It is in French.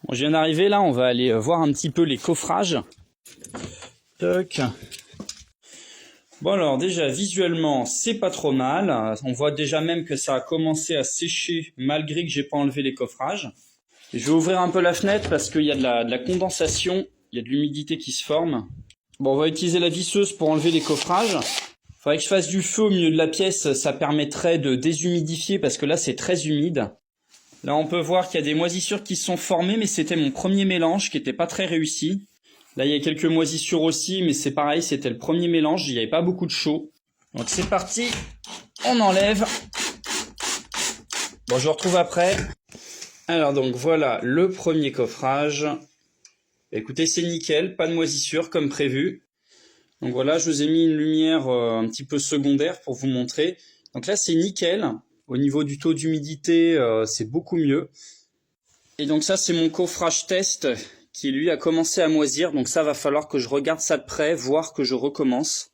Bon, je viens d'arriver là, on va aller voir un petit peu les coffrages. Toc. Bon alors déjà visuellement c'est pas trop mal, on voit déjà même que ça a commencé à sécher malgré que j'ai pas enlevé les coffrages. Et je vais ouvrir un peu la fenêtre parce qu'il y a de la condensation, il y a de l'humidité qui se forme. Bon, on va utiliser la visseuse pour enlever les coffrages. Faudrait que je fasse du feu au milieu de la pièce, ça permettrait de déshumidifier parce que là c'est très humide. Là on peut voir qu'il y a des moisissures qui se sont formées, mais c'était mon premier mélange qui était pas très réussi. Là il y a quelques moisissures aussi, mais c'est pareil, c'était le premier mélange, il n'y avait pas beaucoup de chaud. Donc c'est parti, on enlève. Bon, je vous retrouve après. Alors donc voilà le premier coffrage. Écoutez, c'est nickel, pas de moisissure comme prévu. Donc voilà, je vous ai mis une lumière un petit peu secondaire pour vous montrer. Donc là, c'est nickel. Au niveau du taux d'humidité, c'est beaucoup mieux. Et donc ça, c'est mon coffrage test qui, lui, a commencé à moisir. Donc ça, va falloir que je regarde ça de près, voir que je recommence.